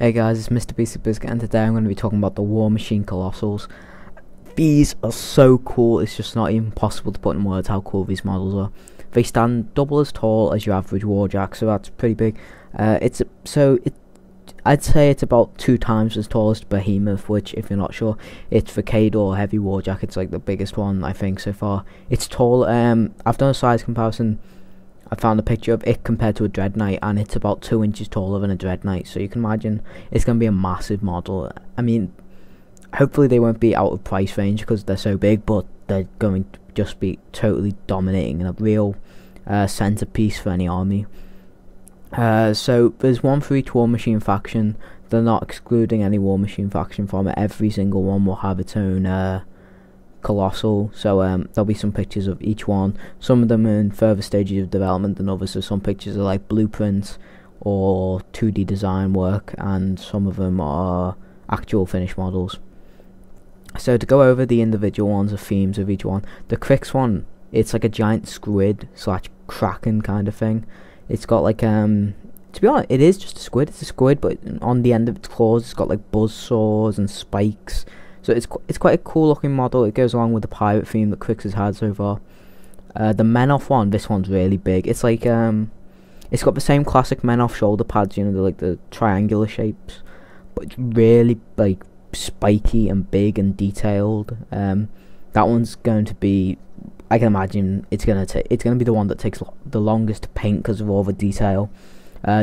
Hey guys, it's Mr. Basic Biscuit, and today I'm going to be talking about the Warmachine Colossals. These are so cool, it's just not even possible to put in words how cool these models are. They stand double as tall as your average Warjack, so that's pretty big. I'd say it's about 2 times as tall as Behemoth, which, if you're not sure, it's the Khador Heavy Warjack. It's like the biggest one, I think, so far. It's tall. I've done a size comparison. I found a picture of it compared to a Dread Knight, and it's about 2 inches taller than a Dread Knight, so you can imagine it's going to be a massive model. I mean, hopefully they won't be out of price range because they're so big, but they're going to just be totally dominating and a real centerpiece for any army. So there's one for each Warmachine faction. They're not excluding any Warmachine faction from it. Every single one will have its own Colossal, so there'll be some pictures of each one. Some of them are in further stages of development than others, so some pictures are like blueprints or 2D design work, and some of them are actual finished models. So to go over the individual ones, the themes of each one, the Crix one, it's like a giant squid / kraken kind of thing. It's got like to be honest, it is just a squid. It's a squid, but on the end of its claws, it's got like buzz saws and spikes. So it's quite a cool looking model. It goes along with the pirate theme that Crix has had so far. The Menoth one, this one's really big. It's like it's got the same classic Menoth shoulder pads, you know, they're like the triangular shapes, but it's really like spiky and big and detailed. That one's going to be, I can imagine it's gonna be the one that takes the longest to paint because of all the detail.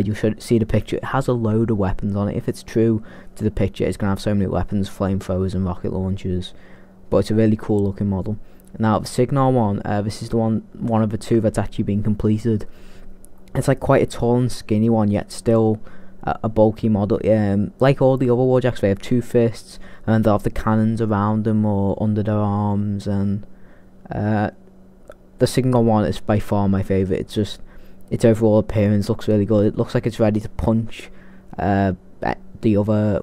You should see the picture. It has a load of weapons on it. If it's true to the picture, it's going to have so many weapons, flamethrowers and rocket launchers. But it's a really cool looking model. Now, the Signar one, this is the one of the 2 that's actually been completed. It's like quite a tall and skinny one, yet still a bulky model. Like all the other Warjacks, they have 2 fists, and they'll have the cannons around them or under their arms. And the Signar one is by far my favourite. It's just, its overall appearance looks really good. It looks like it's ready to punch any other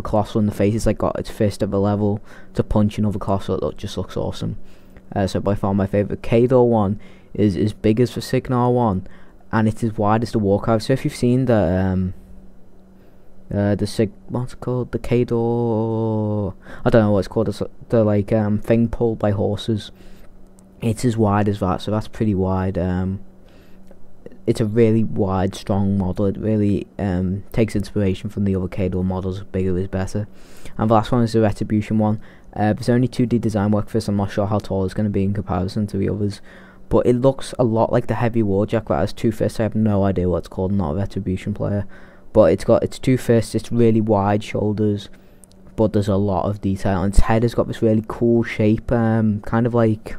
Colossal in the face. It's like got its fist at the level to punch another Colossal. It just looks awesome. So by far my favourite. Khador one is as big as the Signar one, and it's as wide as the Warcraft. So if you've seen the what's it called? The Khador, I don't know what it's called. It's the like thing pulled by horses. It's as wide as that, so that's pretty wide. It's a really wide, strong model. It really takes inspiration from the other Khador models. Bigger is better. And the last one is the Retribution one. There's only 2D design work for this. I'm not sure how tall it's going to be in comparison to the others, but it looks a lot like the Heavy Warjack that has 2 fists. I have no idea what it's called. I'm not a Retribution player, but it's got its 2 fists. It's really wide shoulders, but there's a lot of detail. And its head has got this really cool shape, kind of like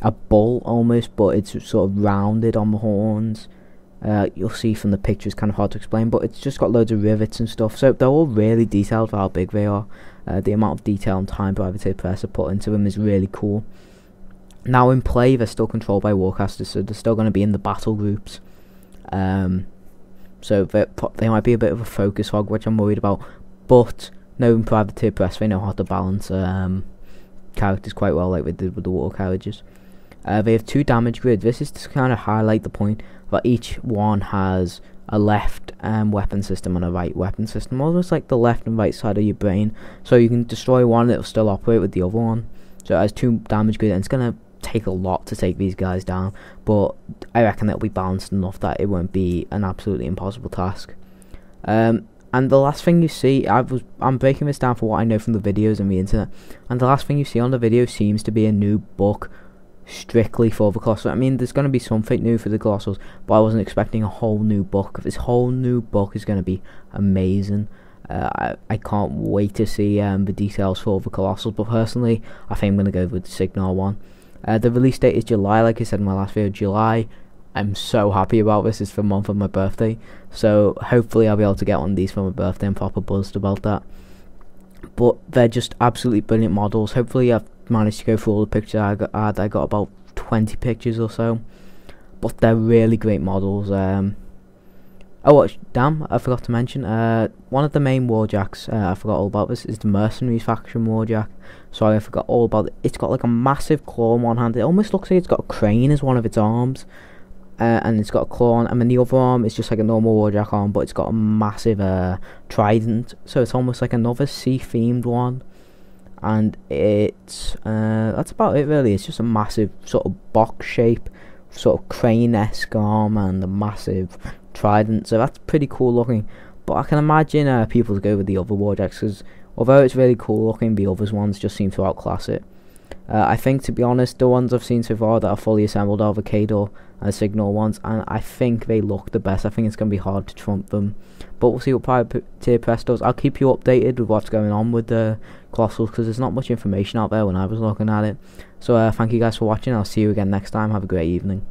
a bull almost, but it's sort of rounded on the horns. You'll see from the picture, it's kind of hard to explain, but it's just got loads of rivets and stuff, so they're all really detailed for how big they are. The amount of detail and time Gravitated Pressure put into them is really cool. Now in play, they're still controlled by Warcasters, so they're still going to be in the battle groups. So they might be a bit of a focus hog, which I'm worried about, but knowing Gravitated Pressure, they know how to balance characters quite well, like they did with the water carriages. They have 2 damage grids. This is to kind of highlight the point that each one has a left weapon system and a right weapon system, almost like the left and right side of your brain. So you can destroy one, it'll still operate with the other one. So it has 2 damage grids, and it's going to take a lot to take these guys down, but I reckon it'll be balanced enough that it won't be an absolutely impossible task. And the last thing you see, I'm breaking this down for what I know from the videos and the internet, and the last thing you see on the video seems to be a new book strictly for the Colossals. I mean, there's going to be something new for the Colossals, but I wasn't expecting a whole new book. This whole new book is going to be amazing. I can't wait to see the details for the Colossals, but personally, I think I'm going to go with the Signar one. The release date is July, like I said in my last video, July. I'm so happy about this. It's the month of my birthday, so hopefully I'll be able to get one of these for my birthday and proper buzzed about that. But they're just absolutely brilliant models. Hopefully I've managed to go through all the pictures I got about 20 pictures or so, but they're really great models. Damn, I forgot to mention, one of the main Warjacks, I forgot all about this, is the Mercenaries faction Warjack. Sorry, I forgot all about it. It's got like a massive claw in one hand. It almost looks like it's got a crane as one of its arms. and it's got a claw on, and then the other arm is just like a normal warjack arm, but it's got a massive trident, so it's almost like another sea themed one. And it's that's about it really. It's just a massive sort of box shape, sort of crane-esque arm, and a massive trident, so that's pretty cool looking. But I can imagine people to go with the other warjacks, because although it's really cool looking, the other ones just seem to outclass it. I think, to be honest, the ones I've seen so far that are fully assembled are the Kador and the Signal ones, and I think they look the best. I think it's going to be hard to trump them, but we'll see what Privateer Press does. I'll keep you updated with what's going on with the Colossals, because there's not much information out there when I was looking at it. So thank you guys for watching. I'll see you again next time. Have a great evening.